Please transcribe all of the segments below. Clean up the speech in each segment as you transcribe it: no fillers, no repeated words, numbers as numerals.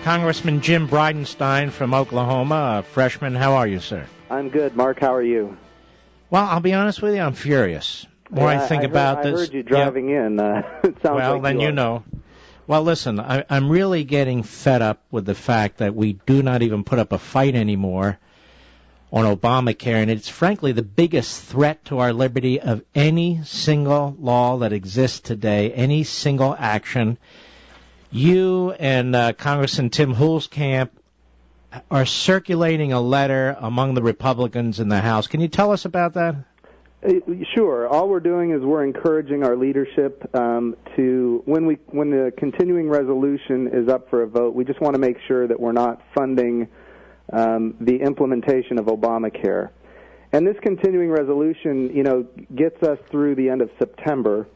Congressman Jim Bridenstine from Oklahoma, a freshman. How are you, sir? I'm good. Mark, how are you? Well, I'll be honest with you, I'm furious. The more I think about this... I heard you driving in. It sounds well, like then you know. Well, listen, I'm really getting fed up with the fact that we do not even put up a fight anymore on Obamacare, and it's frankly the biggest threat to our liberty of any single law that exists today, any single action. You and Congressman Tim Hulskamp are circulating a letter among the Republicans in the House. Can you tell us about that? Sure. All we're doing is we're encouraging our leadership to, when the continuing resolution is up for a vote, we just want to make sure that we're not funding the implementation of Obamacare. And this continuing resolution, gets us through the end of September.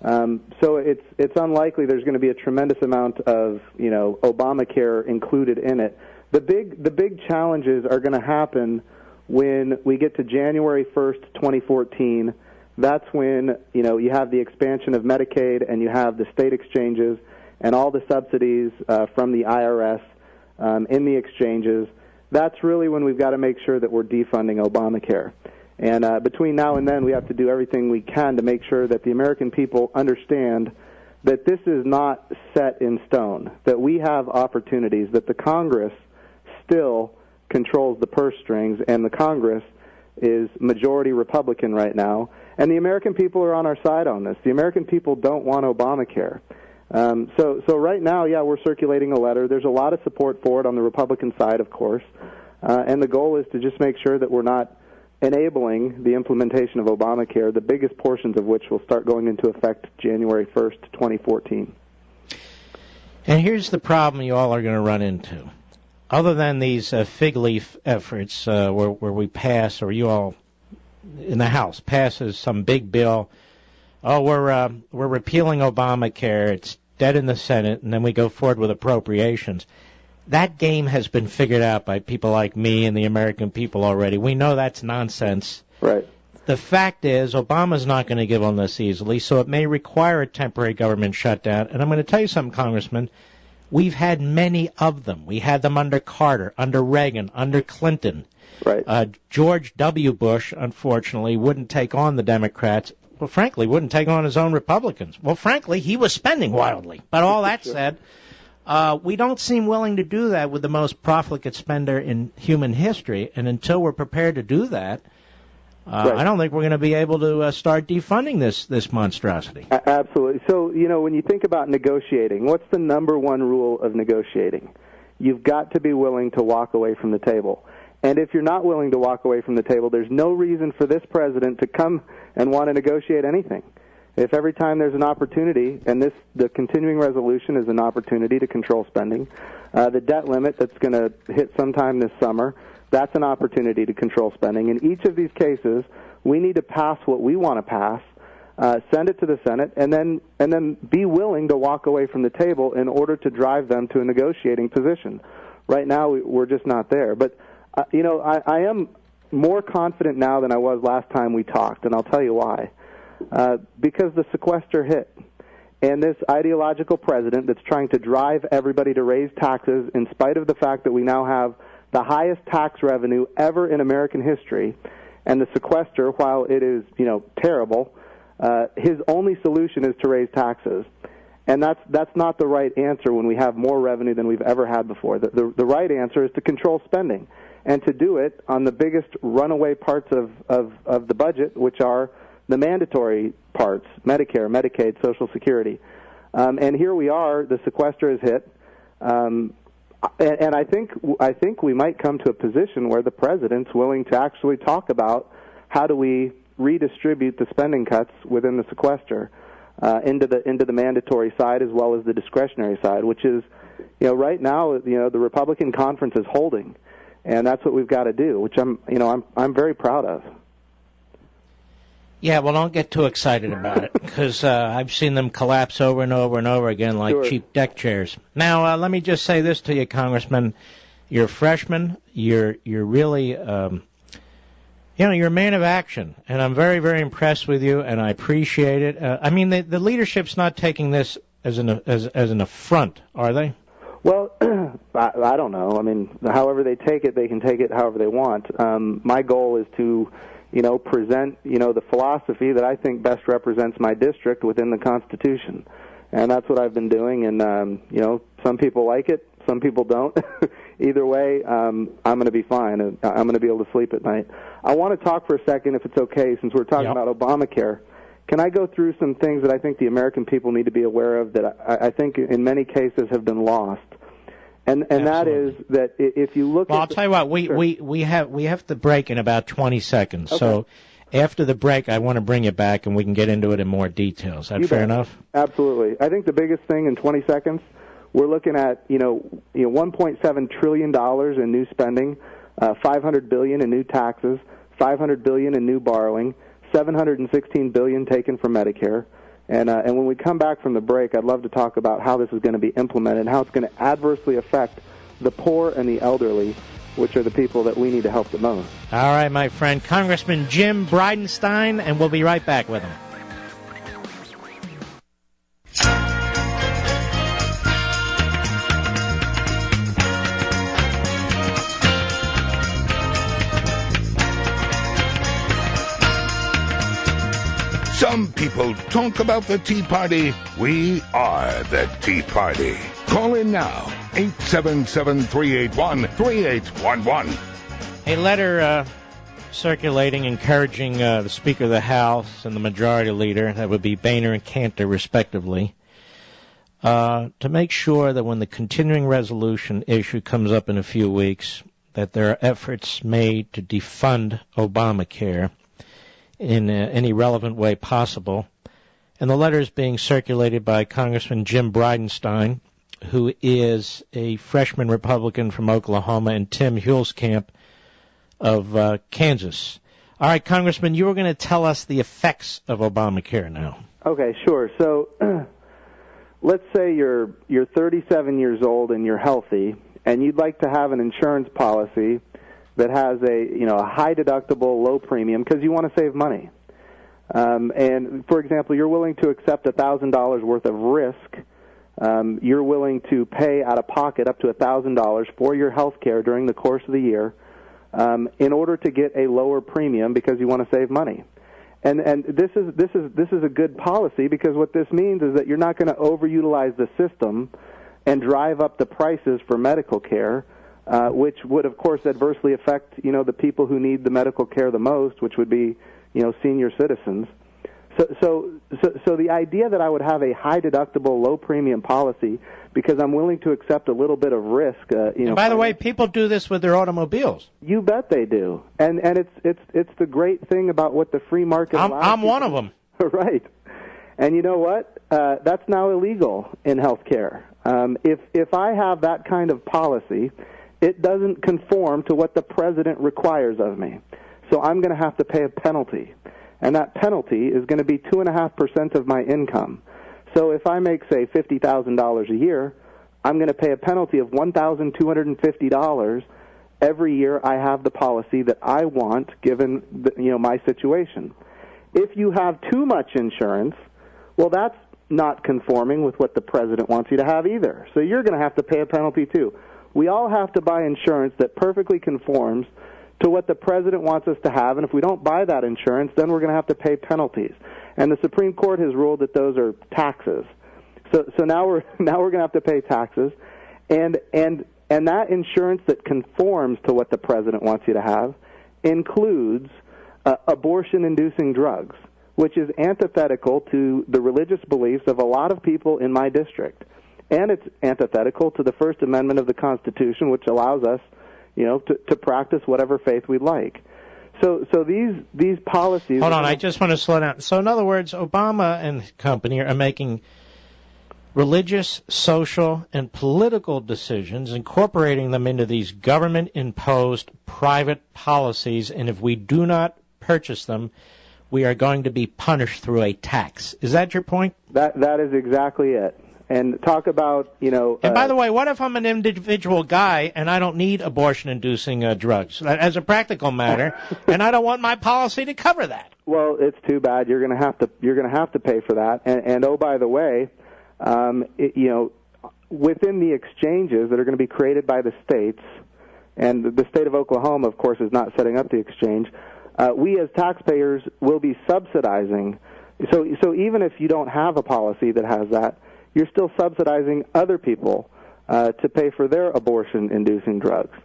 So it's unlikely there's going to be a tremendous amount of, Obamacare included in it. The big challenges are going to happen when we get to January 1st, 2014. That's when, you have the expansion of Medicaid and you have the state exchanges and all the subsidies from the IRS in the exchanges. That's really when we've got to make sure that we're defunding Obamacare. And between now and then, we have to do everything we can to make sure that the American people understand that this is not set in stone, that we have opportunities, that the Congress still controls the purse strings, and the Congress is majority Republican right now, and the American people are on our side on this. The American people don't want Obamacare. So right now, we're circulating a letter. There's a lot of support for it on the Republican side, of course, and the goal is to just make sure that we're not enabling the implementation of Obamacare, the biggest portions of which will start going into effect January 1st, 2014. And here's the problem you all are going to run into. Other than these fig leaf efforts where we pass, or you all in the House passes some big bill, we're repealing Obamacare, it's dead in the Senate, and then we go forward with appropriations. That game has been figured out by people like me and the American people already. We know that's nonsense. Right. The fact is, Obama's not going to give on this easily, so it may require a temporary government shutdown. And I'm going to tell you something, Congressman. We've had many of them. We had them under Carter, under Reagan, under Clinton. Right. George W. Bush, unfortunately, wouldn't take on the Democrats. Well, frankly, wouldn't take on his own Republicans. Well, frankly, he was spending wildly. But all that said, we don't seem willing to do that with the most profligate spender in human history. And until we're prepared to do that, right. I don't think we're going to be able to start defunding this monstrosity. Absolutely. So, when you think about negotiating, what's the number one rule of negotiating? You've got to be willing to walk away from the table. And if you're not willing to walk away from the table, there's no reason for this president to come and want to negotiate anything. If every time there's an opportunity, and the continuing resolution is an opportunity to control spending, the debt limit that's going to hit sometime this summer, that's an opportunity to control spending. In each of these cases, we need to pass what we want to pass, send it to the Senate, and then be willing to walk away from the table in order to drive them to a negotiating position. Right now, we're just not there. But, I am more confident now than I was last time we talked, and I'll tell you why. Because the sequester hit. And this ideological president that's trying to drive everybody to raise taxes in spite of the fact that we now have the highest tax revenue ever in American history, and the sequester, while it is, terrible, his only solution is to raise taxes. And that's not the right answer when we have more revenue than we've ever had before. The right answer is to control spending, and to do it on the biggest runaway parts of the budget, which are the mandatory parts, Medicare, Medicaid, Social Security. And here we are, the sequester is hit. And I think we might come to a position where the president's willing to actually talk about how do we redistribute the spending cuts within the sequester into the mandatory side as well as the discretionary side, which is, right now, the Republican conference is holding, and that's what we've got to do, which I'm very proud of. Yeah, well, don't get too excited about it, because I've seen them collapse over and over and over again like cheap deck chairs. Now, let me just say this to you, Congressman. You're a freshman. You're really, you're a man of action, and I'm very, very impressed with you, and I appreciate it. The leadership's not taking this as an affront, are they? Well, I don't know. I mean, however they take it, they can take it however they want. My goal is to, present, the philosophy that I think best represents my district within the Constitution. And that's what I've been doing. And, some people like it, some people don't. Either way, I'm going to be fine. I'm going to be able to sleep at night. I want to talk for a second, if it's okay, since we're talking about Obamacare. Can I go through some things that I think the American people need to be aware of that I think in many cases have been lost? And that is that if you look at... Well, I'll tell you what, we have to break in about 20 seconds. Okay. So after the break, I want to bring you back and we can get into it in more detail. Is that fair enough? Absolutely. I think the biggest thing in 20 seconds, we're looking at, $1.7 trillion in new spending, $500 billion in new taxes, $500 billion in new borrowing, $716 billion taken from Medicare. And when we come back from the break, I'd love to talk about how this is going to be implemented and how it's going to adversely affect the poor and the elderly, which are the people that we need to help the most. All right, my friend, Congressman Jim Bridenstine, and we'll be right back with him. Some people talk about the Tea Party. We are the Tea Party. Call in now, 877-381-3811. A letter circulating encouraging the Speaker of the House and the Majority Leader, that would be Boehner and Cantor respectively, to make sure that when the continuing resolution issue comes up in a few weeks, that there are efforts made to defund Obamacare in any relevant way possible. And the letter is being circulated by Congressman Jim Bridenstine, who is a freshman Republican from Oklahoma, and Tim Huelskamp of Kansas. All right, Congressman, you were going to tell us the effects of Obamacare now. Okay, sure. So let's say you're 37 years old and you're healthy, and you'd like to have an insurance policy that has a high deductible, low premium, because you want to save money. And for example, you're willing to accept $1,000 worth of risk. You're willing to pay out of pocket up to $1,000 for your health care during the course of the year in order to get a lower premium because you want to save money. And this is a good policy, because what this means is that you're not going to overutilize the system and drive up the prices for medical care, which would, of course, adversely affect, the people who need the medical care the most, which would be, senior citizens. So the idea that I would have a high deductible, low premium policy because I'm willing to accept a little bit of risk, And by the way, people do this with their automobiles. You bet they do, and it's the great thing about what the free market allows. I'm one of them. Right, and you know what? That's now illegal in healthcare. If I have that kind of policy, it doesn't conform to what the president requires of me. So I'm going to have to pay a penalty. And that penalty is going to be 2.5% of my income. So if I make, say, $50,000 a year, I'm going to pay a penalty of $1,250 every year I have the policy that I want, given my situation. If you have too much insurance, well, that's not conforming with what the president wants you to have either. So you're going to have to pay a penalty too. We all have to buy insurance that perfectly conforms to what the president wants us to have, and if we don't buy that insurance, then we're going to have to pay penalties. And the Supreme Court has ruled that those are taxes. So now we're going to have to pay taxes, and that insurance that conforms to what the president wants you to have includes abortion-inducing drugs, which is antithetical to the religious beliefs of a lot of people in my district. And it's antithetical to the First Amendment of the Constitution, which allows us, to practice whatever faith we like. So these policies... Hold on, I just want to slow down. So in other words, Obama and company are making religious, social, and political decisions, incorporating them into these government-imposed private policies, and if we do not purchase them, we are going to be punished through a tax. Is that your point? That is exactly it. And talk about, And by the way, what if I'm an individual guy and I don't need abortion-inducing drugs, as a practical matter, and I don't want my policy to cover that? Well, it's too bad. You're going to have to pay for that. And oh, by the way, within the exchanges that are going to be created by the states, and the state of Oklahoma, of course, is not setting up the exchange, we as taxpayers will be subsidizing. So even if you don't have a policy that has that, you're still subsidizing other people to pay for their abortion-inducing drugs.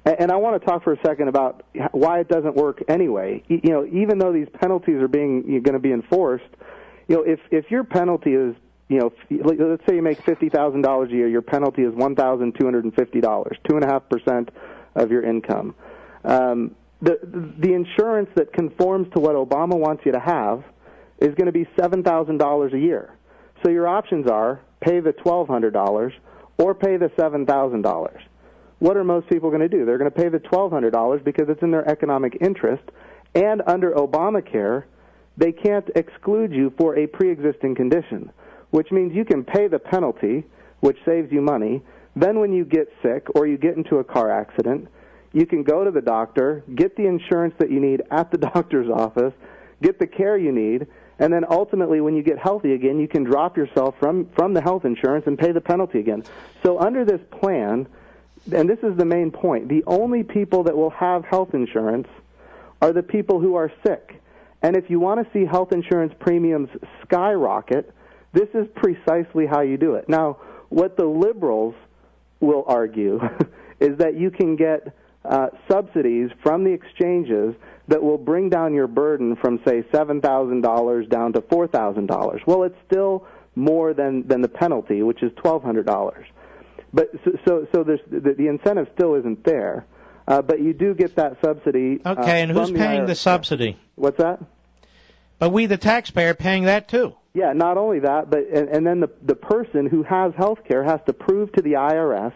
And I want to talk for a second about why it doesn't work anyway. Even though these penalties are going to be enforced, if your penalty is, let's say you make $50,000 a year, your penalty is $1,250, 2.5% of your income. The insurance that conforms to what Obama wants you to have is going to be $7,000 a year. So your options are pay the $1,200 or pay the $7,000. What are most people going to do? They're going to pay the $1,200 because it's in their economic interest, and under Obamacare, they can't exclude you for a pre-existing condition, which means you can pay the penalty, which saves you money. Then when you get sick or you get into a car accident, you can go to the doctor, get the insurance that you need at the doctor's office, get the care you need, and then ultimately when you get healthy again, you can drop yourself from the health insurance and pay the penalty again. So under this plan, and this is the main point, the only people that will have health insurance are the people who are sick. And if you want to see health insurance premiums skyrocket, this is precisely how you do it. Now, what the liberals will argue is that you can get subsidies from the exchanges that will bring down your burden from, say, $7,000 down to $4,000. Well, it's still more than the penalty, which is $1,200. But so there's, the incentive still isn't there, but you do get that subsidy. Okay, and who's paying the subsidy? What's that? But we, the taxpayer, paying that too. Yeah, not only that, but and then the person who has health care has to prove to the IRS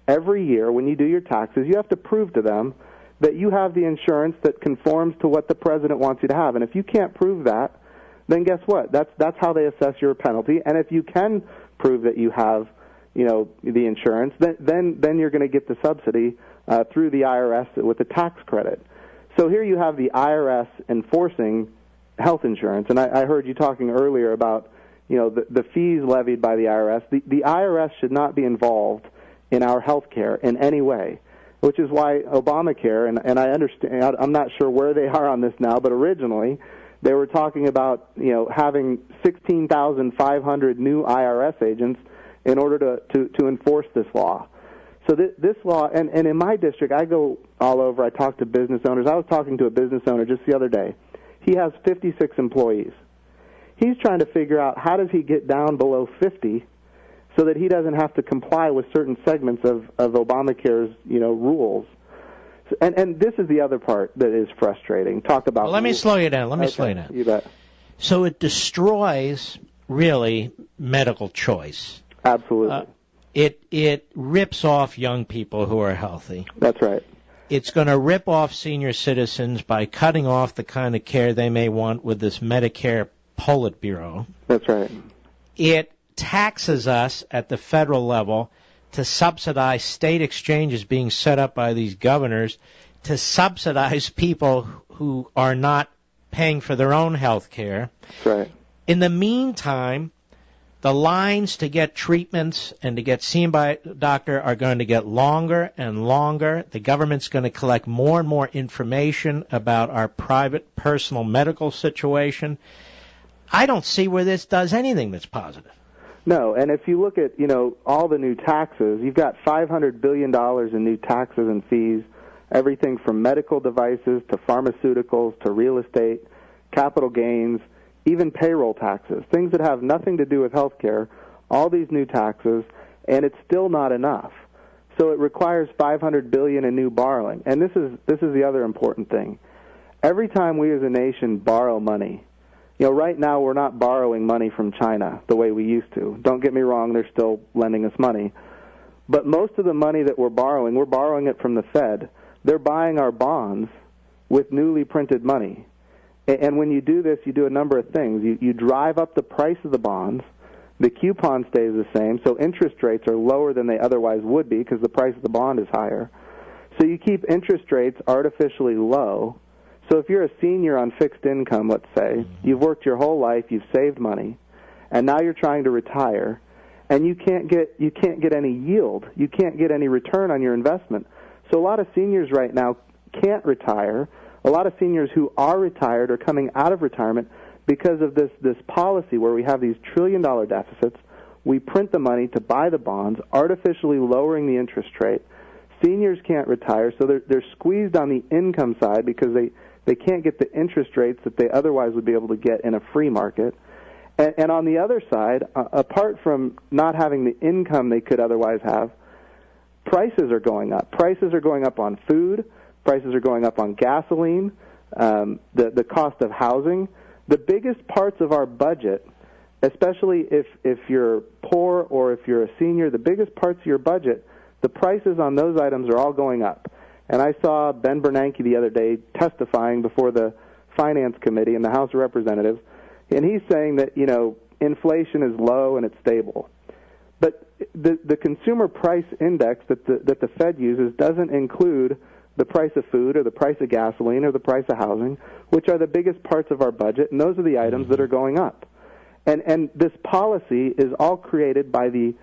every year when you do your taxes, you have to prove to them that you have the insurance that conforms to what the president wants you to have. And if you can't prove that, then guess what? That's how they assess your penalty. And if you can prove that you have, the insurance, then you're going to get the subsidy through the IRS with the tax credit. So here you have the IRS enforcing health insurance, and I heard you talking earlier about the fees levied by the IRS. The IRS should not be involved in our health care in any way, which is why Obamacare, and I understand, I'm not sure where they are on this now, but originally they were talking about having 16,500 new IRS agents in order to enforce this law. So this law, and in my district, I go all over, I talk to business owners. I was talking to a business owner just the other day. He has 56 employees. He's trying to figure out how does he get down below 50 so that he doesn't have to comply with certain segments of Obamacare's rules. And this is the other part that is frustrating. Talk about. Well, let me slow you down. Let me slow you down. You bet. So it destroys really medical choice. Absolutely. It rips off young people who are healthy. That's right. It's going to rip off senior citizens by cutting off the kind of care they may want with this Medicare Politburo. That's right. It taxes us at the federal level to subsidize state exchanges being set up by these governors to subsidize people who are not paying for their own health care. That's right. In the meantime, the lines to get treatments and to get seen by a doctor are going to get longer and longer. The government's going to collect more and more information about our private, personal medical situation. I don't see where this does anything that's positive. No, and if you look at, all the new taxes, you've got $500 billion in new taxes and fees, everything from medical devices to pharmaceuticals to real estate, capital gains, even payroll taxes, things that have nothing to do with health care, all these new taxes, and it's still not enough. So it requires $500 billion in new borrowing. And this is the other important thing. Every time we as a nation borrow money, right now we're not borrowing money from China the way we used to. Don't get me wrong, they're still lending us money. But most of the money that we're borrowing it from the Fed. They're buying our bonds with newly printed money. And when you do this, you do a number of things. You drive up the price of the bonds. The coupon stays the same, so interest rates are lower than they otherwise would be because the price of the bond is higher. So you keep interest rates artificially low. So if you're a senior on fixed income, let's say, you've worked your whole life, you've saved money, and now you're trying to retire, and you can't get any yield. You can't get any return on your investment. So a lot of seniors right now can't retire. A lot of seniors who are retired are coming out of retirement because of this policy where we have these trillion-dollar deficits. We print the money to buy the bonds, artificially lowering the interest rate. Seniors can't retire, so they're squeezed on the income side because they can't get the interest rates that they otherwise would be able to get in a free market. And on the other side, apart from not having the income they could otherwise have, prices are going up. Prices are going up on food. Prices are going up on gasoline, the cost of housing. The biggest parts of our budget, especially if you're poor or if you're a senior, the biggest parts of your budget, the prices on those items are all going up. And I saw Ben Bernanke the other day testifying before the Finance Committee in the House of Representatives, and he's saying that, inflation is low and it's stable. But the consumer price index that the Fed uses doesn't include the price of food or the price of gasoline or the price of housing, which are the biggest parts of our budget, and those are the items that are going up. And this policy is all created by the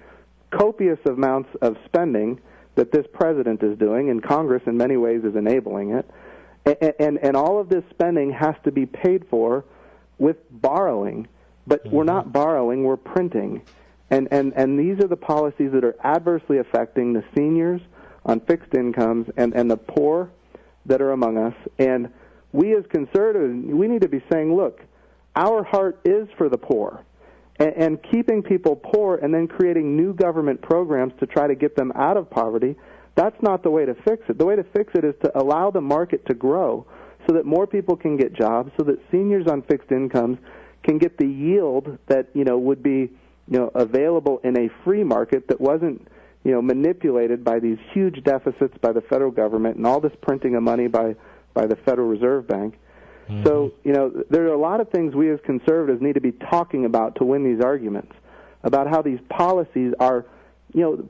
copious amounts of spending that this president is doing, and Congress in many ways is enabling it. And all of this spending has to be paid for with borrowing, but we're not borrowing, we're printing. And these are the policies that are adversely affecting the seniors on fixed incomes and the poor that are among us. And we as conservatives, we need to be saying, look, our heart is for the poor. And keeping people poor and then creating new government programs to try to get them out of poverty, that's not the way to fix it. The way to fix it is to allow the market to grow so that more people can get jobs, so that seniors on fixed incomes can get the yield that, would be, available in a free market that wasn't, manipulated by these huge deficits by the federal government and all this printing of money by the Federal Reserve Bank. So, there are a lot of things we as conservatives need to be talking about to win these arguments, about how these policies are,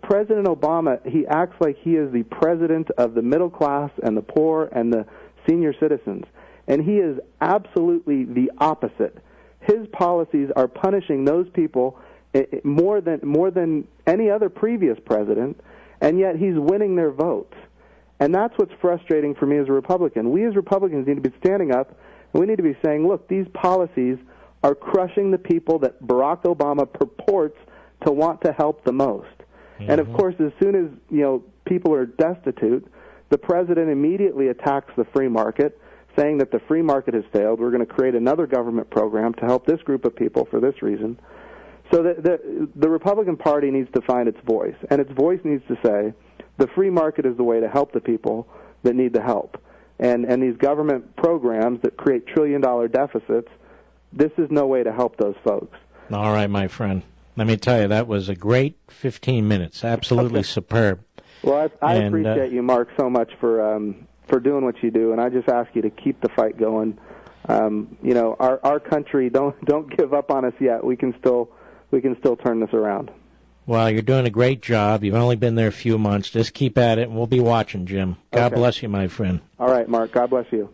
President Obama, he acts like he is the president of the middle class and the poor and the senior citizens, and he is absolutely the opposite. His policies are punishing those people more than any other previous president, and yet he's winning their votes. And that's what's frustrating for me as a Republican. We as Republicans need to be standing up, and we need to be saying, look, these policies are crushing the people that Barack Obama purports to want to help the most. And, of course, as soon as, people are destitute, the president immediately attacks the free market, saying that the free market has failed. We're going to create another government program to help this group of people for this reason. So the Republican Party needs to find its voice, and its voice needs to say the free market is the way to help the people that need the help. And these government programs that create trillion-dollar deficits, this is no way to help those folks. All right, my friend. Let me tell you, that was a great 15 minutes. Absolutely superb. Well, I appreciate you, Mark, so much for doing what you do, and I just ask you to keep the fight going. Our country, don't give up on us yet. We can still turn this around. Well, you're doing a great job. You've only been there a few months. Just keep at it, and we'll be watching, Jim. God bless you, my friend. All right, Mark. God bless you.